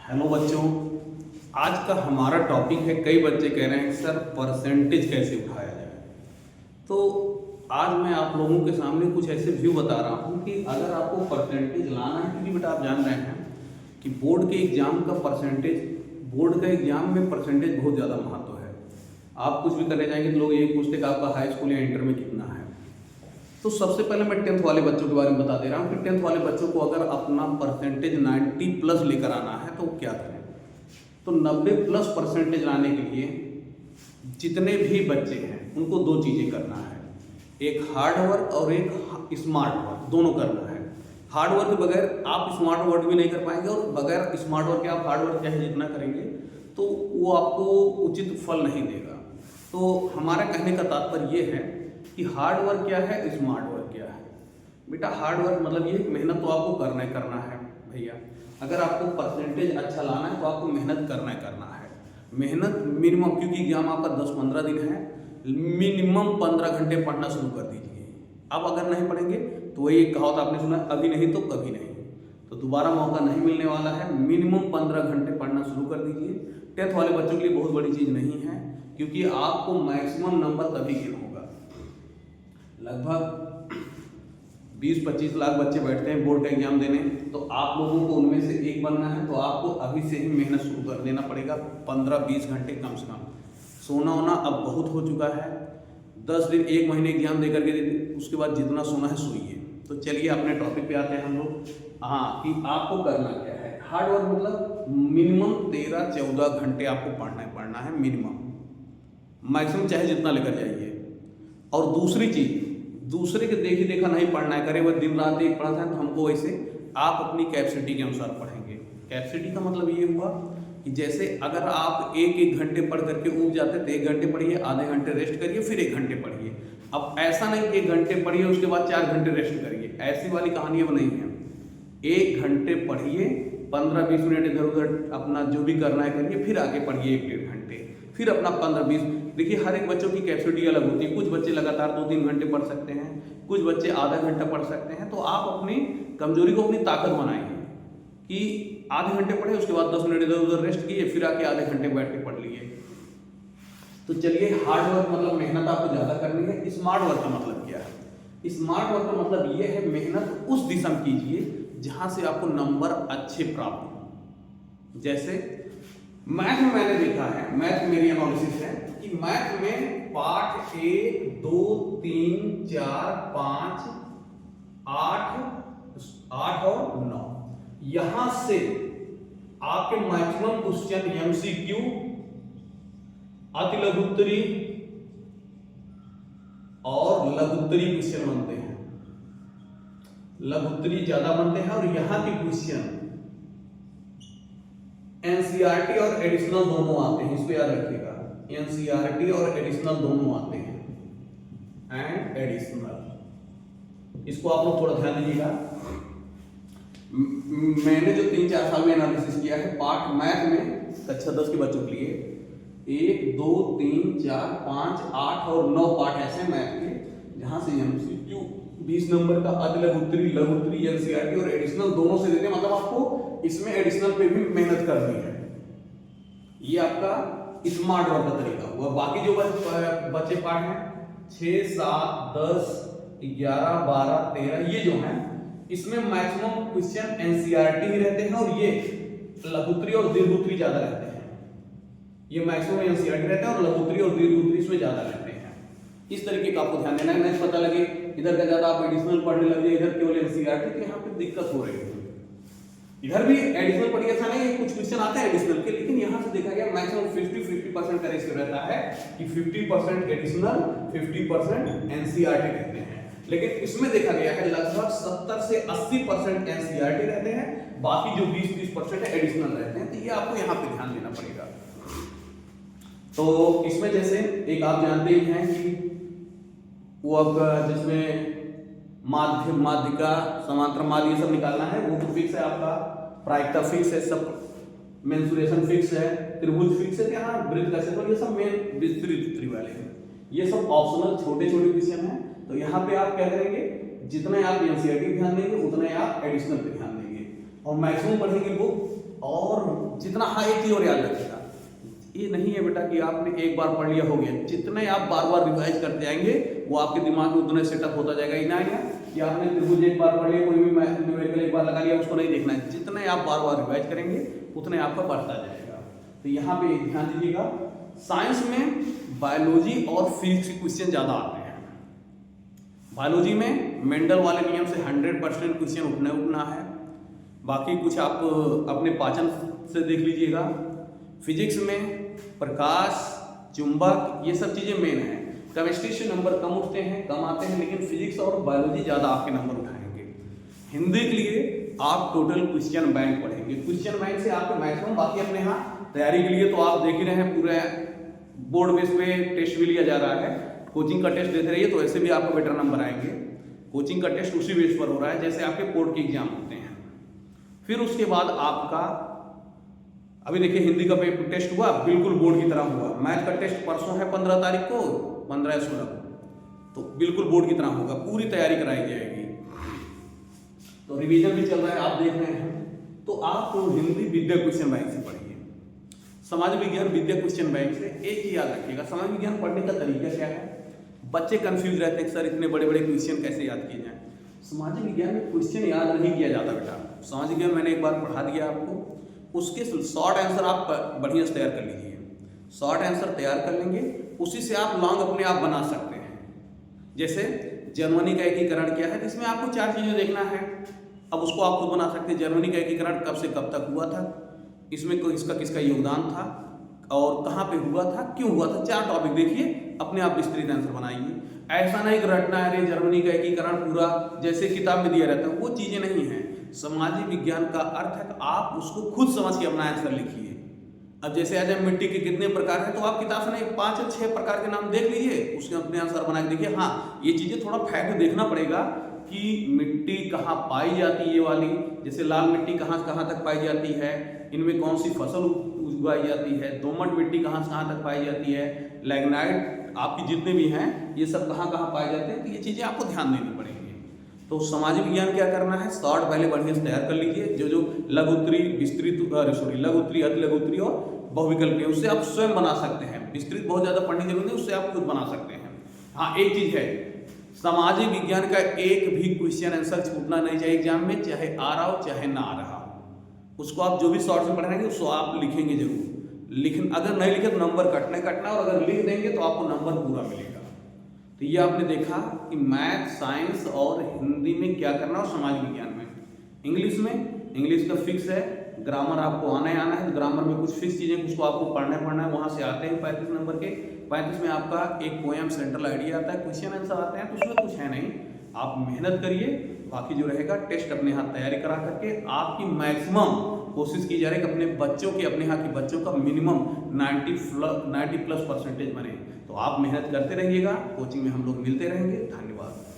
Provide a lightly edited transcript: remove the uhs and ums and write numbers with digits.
Hello बच्चों, आज का हमारा टॉपिक है। कई बच्चे कह रहे हैं कि सर परसेंटेज कैसे उठाया जाए। तो आज मैं आप लोगों के सामने कुछ ऐसे व्यू बता रहा हूँ कि अगर आपको परसेंटेज लाना है, क्योंकि बेटा आप जान रहे हैं कि बोर्ड के एग्जाम का परसेंटेज, बोर्ड का एग्जाम में परसेंटेज बहुत ज़्यादा महत्व है। आप कुछ भी करने जाएंगे तो लोग यही पूछते कि आपका हाई स्कूल या इंटर में कितना है। तो सबसे पहले मैं 10th वाले बच्चों के बारे में बता दे रहा हूँ कि 10th वाले बच्चों को अगर अपना परसेंटेज 90+ लेकर आना है तो क्या करें। तो 90+ परसेंटेज लाने के लिए जितने भी बच्चे हैं उनको दो चीज़ें करना है, एक हार्ड वर्क और एक स्मार्ट वर्क, दोनों करना है। हार्ड वर्क के बगैर आप स्मार्ट वर्क भी नहीं कर पाएंगे और बगैर स्मार्ट वर्क के आप हार्ड वर्क चाहे जितना करेंगे तो वो आपको उचित फल नहीं देगा। तो हमारा कहने का तात्पर्य ये है कि हार्ड वर्क क्या है, स्मार्ट वर्क क्या है। बेटा हार्ड वर्क मतलब ये मेहनत तो आपको करना है भैया। अगर आपको परसेंटेज अच्छा लाना है तो आपको मेहनत करना है। मेहनत मिनिमम, क्योंकि एग्जाम आपका 10-15 दिन है, मिनिमम 15 घंटे पढ़ना शुरू कर दीजिए। अब अगर नहीं पढ़ेंगे तो वही एक कहावत आपने सुना, अभी नहीं तो कभी नहीं। तो दोबारा मौका नहीं मिलने वाला है। मिनिमम 15 घंटे पढ़ना शुरू कर दीजिए। 10th वाले बच्चों के लिए बहुत बड़ी चीज़ नहीं है, क्योंकि आपको मैक्सिमम नंबर तभी गेन होगा। लगभग 20-25 लाख बच्चे बैठते हैं बोर्ड का एग्जाम देने, तो आप लोगों को उनमें से एक बनना है। तो आपको अभी से ही मेहनत शुरू कर देना पड़ेगा। 15-20 घंटे कम से कम। सोना वोना अब बहुत हो चुका है। 10 दिन 1 महीने एग्जाम दे करके उसके बाद जितना सोना है सोइए। तो चलिए अपने टॉपिक पे आते हैं हम लोग। हाँ, कि आपको करना क्या है। हार्ड वर्क मतलब मिनिमम 13-14 घंटे आपको पढ़ना है मिनिमम, मैक्सिमम चाहे जितना लेकर जाइए। और दूसरी चीज़, दूसरे के देखी देखा नहीं पढ़ना है। करे वह दिन रात एक पढ़ा था तो हमको वैसे आप अपनी कैपेसिटी के अनुसार पढ़ेंगे। कैपेसिटी का मतलब ये हुआ कि जैसे अगर आप 1-1 घंटे पढ़ करके ऊब जाते तो 1 घंटे पढ़िए, आधे घंटे रेस्ट करिए, फिर 1 घंटे पढ़िए। अब ऐसा नहीं कि 1 घंटे पढ़िए उसके बाद 4 घंटे रेस्ट करिए, ऐसी वाली कहानी अब नहीं है। 1 घंटे पढ़िए, 15-20 मिनट इधर उधर अपना जो भी करना है करिए, फिर आगे पढ़िए 1-1.5 घंटे, फिर अपना 15-20। देखिए हर एक बच्चों की कैपेसिटी अलग होती है। कुछ बच्चे लगातार 2-3 घंटे पढ़ सकते हैं, कुछ बच्चे आधा घंटा पढ़ सकते हैं। तो आप अपनी कमजोरी को अपनी ताकत बनाइए कि आधे घंटे पढ़े, उसके बाद 10 मिनट इधर उधर रेस्ट किए, फिर आके आधे घंटे बैठ के पढ़ लिए। तो चलिए, हार्ड वर्क मतलब मेहनत आपको ज़्यादा करनी है। स्मार्ट वर्क का मतलब क्या है। स्मार्ट वर्क का मतलब ये है मेहनत उस दिशा में कीजिए जहाँ से आपको नंबर अच्छे प्राप्त हो। जैसे मैथ में मैंने देखा है, मैथ मेरी एनालिसिस है कि मैथ में पार्ट 1, 2, 3, 4, 5, 8 और 9, यहां से आपके मैक्सिमम क्वेश्चन एमसीक्यू, अति लघुत्तरी और लघुत्तरी क्वेश्चन बनते हैं। लघुत्तरी ज्यादा बनते हैं और यहां के क्वेश्चन एनसीईआरटी और एडिशनल दोनों आते हैं। इसको याद रखिएगा, एनसीईआरटी और एडिशनल दोनों आते हैं। एंड एडिशनल, इसको आप लोग थोड़ा ध्यान दीजिएगा। मैंने जो 3-4 साल में एनालिसिस किया है पार्ट मैथ में कक्षा 10 के बच्चों के लिए, 1, 2, 3, 4, 5, 8 और 9 पार्ट ऐसे मैथ के जहां से एमसीक्यू 20 नंबर का, अति लघुत्तरी, लघुत्तरी, एनसीईआरटी और एडिशनल दोनों से देते हैं। मतलब आपको इसमें एडिशनल पे भी मेहनत करनी है। ये आपका स्मार्ट वर्क का तरीका हुआ। बाकी जो बच्चे पार्ट हैं 6, 7, 10, 11, 12, 13, ये जो हैं इसमें मैक्सिमम क्वेश्चन एनसीईआरटी ही रहते हैं और ये लघुत्तरी और दीर्घोत्तरी ज्यादा रहते हैं। ये मैक्सिमम एनसीईआरटी रहते हैं और लघुत्तरी और दीर्घोत्तरी इसमें ज्यादा रहते हैं। इस तरीके का आपको ध्यान देना है। नहीं पता लगे इधर का ज्यादा आप एडिशनल पढ़ने लग जाए, इधर केवल एनसीईआरटी, तो यहाँ पे दिक्कत हो रही है। इधर भी एडिशनल पढ़िए, ऐसा नहीं है, कुछ क्वेश्चन आते हैं एडिशनल के, लेकिन यहाँ से देखा गया मैक्सिमम 50% का रेशियो रहता है कि 50% एडिशनल, 50% एनसीईआरटी रहते हैं। लेकिन इसमें देखा गया है लगभग 70 से 80% एनसीईआरटी रहते हैं, बाकी जो 20-30% है एडिशनल रहते हैं। तो ये आपको यहाँ पे ध्यान देना पड़ेगा। तो इसमें जैसे एक आप जानते ही हैं कि वो आपका जिसमें माध्य, माध्यिका, समांतर माध्य ये सब निकालना है, वो तो फिक्स है आपका। प्रायिकता फिक्स है, सब मेंसुरेशन फिक्स है, त्रिभुज फिक्स है, यहाँ वृत्त का क्षेत्रफल, ये सब मेन विस्तृत वाले हैं। ये सब ऑप्शनल छोटे छोटे क्वेश्चन हैं। तो यहाँ पे आप क्या करेंगे, जितने आप एनसीईआरटी ध्यान देंगे उतने आप एडिशनल पे ध्यान देंगे और मैक्सिमम पढ़ेंगे बुक और जितना, हाँ एक चीज और याद रखिएगा, ये नहीं है बेटा कि आपने एक बार पढ़ लिया हो गया, जितने आप बार बार रिवाइज करते आएंगे वो आपके दिमाग में उतने सेटअप होता जाएगा। इना है कि आपने त्रिभुज एक बार पढ़ लिया, कोई भी न्यूमेरिकल एक बार लगा लिया, उसको नहीं देखना है, जितने आप बार बार रिवाइज करेंगे उतने आपका बढ़ता जाएगा। तो यहाँ पे ध्यान दीजिएगा, साइंस में बायोलॉजी और फिजिक्स के क्वेश्चन ज्यादा आते हैं। बायोलॉजी में मेंडल वाले नियम से 100% क्वेश्चन उठना है, बाकी कुछ आप अपने पाचन से देख लीजिएगा। फिजिक्स में प्रकाश, चुंबक, ये सब चीजें मेन है। केमिस्ट्री से नंबर कम उठते हैं, कम आते हैं, लेकिन फिजिक्स और बायोलॉजी ज्यादा आपके नंबर उठाएंगे। हिंदी के लिए आप टोटल क्वेश्चन बैंक पढ़ेंगे, क्वेश्चन बैंक से आपके मैक्सिमम, बाकी अपने यहाँ तैयारी के लिए तो आप देख ही रहे हैं, पूरे बोर्ड बेस पे टेस्ट भी लिया जा रहा है, कोचिंग का टेस्ट देते रहिए तो ऐसे भी आपको बेटर नंबर आएंगे। कोचिंग का टेस्ट उसी बेस पर हो रहा है जैसे आपके बोर्ड के एग्जाम होते हैं। फिर उसके बाद आपका, अभी देखिए हिंदी का पेपर टेस्ट हुआ, बिल्कुल बोर्ड की तरह हुआ। मैथ का टेस्ट परसों है 15 तारीख को, 15 या 16 को, तो बिल्कुल बोर्ड की तरह होगा, पूरी तैयारी कराई जाएगी। तो रिवीजन भी चल रहा है, आप देख रहे हैं। तो आप हिंदी विद्या क्वेश्चन बैंक से पढ़िए, समाज विज्ञान विद्या क्वेश्चन बैंक से। एक ही याद रखिएगा, समाज विज्ञान पढ़ने का तरीका क्या है। बच्चे कंफ्यूज रहते हैं सर इतने बड़े बड़े क्वेश्चन कैसे याद किए जाएं। सामाजिक विज्ञान में क्वेश्चन याद नहीं किया जाता बेटा, सामाजिक विज्ञान मैंने एक बार पढ़ा दिया आपको, उसके शॉर्ट आंसर आप बढ़िया से तैयार कर लीजिए। शॉर्ट आंसर तैयार कर लेंगे, उसी से आप लॉन्ग अपने आप बना सकते हैं। जैसे जर्मनी का एकीकरण क्या है, इसमें आपको 4 चीजें देखना है, अब उसको आप खुद बना सकते हैं। जर्मनी का एकीकरण कब से कब तक हुआ था, इसमें किसका किसका योगदान था, और कहाँ पे हुआ था, क्यों हुआ था। 4 टॉपिक देखिए, अपने आप विस्तृत आंसर बनाइए। ऐसा नहीं कि रटना है जर्मनी का एकीकरण पूरा जैसे किताब में दिया रहता है, वो चीजें नहीं है। सामाजिक विज्ञान का अर्थ है कि आप उसको खुद समझ के अपना आंसर लिखिए। अब जैसे आज मिट्टी के कितने प्रकार हैं, तो आप किताब से नहीं 5 या 6 प्रकार के नाम देख लीजिए, उसके अपने आंसर बना के देखिए। हाँ, ये चीजें थोड़ा फैक्ट देखना पड़ेगा कि मिट्टी कहाँ पाई जाती है, ये वाली जैसे लाल मिट्टी कहाँ कहाँ तक पाई जाती है, इनमें कौन सी फसल उगाई जाती है, दोमट मिट्टी कहाँ से कहाँ तक पाई जाती है, लैग्नाइट आपकी जितने भी हैं ये सब कहाँ कहाँ पाए जाते हैं। तो ये चीजें आपको ध्यान देनी पड़ेगी। तो सामाजिक विज्ञान क्या करना है, शॉर्ट पहले बढ़िया से तैयार कर लीजिए। जो लघु उत्तरी, विस्तृत, लघु उत्तरी, अति लघु उत्तरी और बहुविकल्पीय, उससे आप स्वयं बना सकते हैं। विस्तृत बहुत ज्यादा पढ़ने की जरूरत नहीं, उससे आप खुद बना सकते हैं। हाँ, एक चीज है, सामाजिक विज्ञान का एक भी क्वेश्चन आंसर छूटना नहीं चाहिए एग्जाम में, चाहे आ रहा हो चाहे ना आ रहा हो। उसको आप जो भी शॉर्ट से पढ़ेंगे उसको आप लिखेंगे जरूर, लेकिन अगर नहीं लिखे तो नंबर कटना, और अगर लिख देंगे तो आपको नंबर पूरा मिलेगा। तो ये आपने देखा कि मैथ, साइंस और हिंदी में क्या करना और समाज विज्ञान में। इंग्लिश का फिक्स है, ग्रामर आपको आना है, तो ग्रामर में कुछ फिक्स चीजें उसको आपको पढ़ना है, वहां से आते हैं 35 नंबर के। 35 में आपका एक पोएम सेंट्रल आइडिया आता है, क्वेश्चन आंसर आते हैं, तो उसमें कुछ है नहीं, आप मेहनत करिए। बाकी जो रहेगा टेस्ट अपने हाथ तैयारी करा करके आपकी मैक्सिमम कोशिश की जा रही है कि अपने बच्चों के, अपने यहाँ के बच्चों का मिनिमम 90+ परसेंटेज बने। तो आप मेहनत करते रहिएगा, कोचिंग में हम लोग मिलते रहेंगे। धन्यवाद।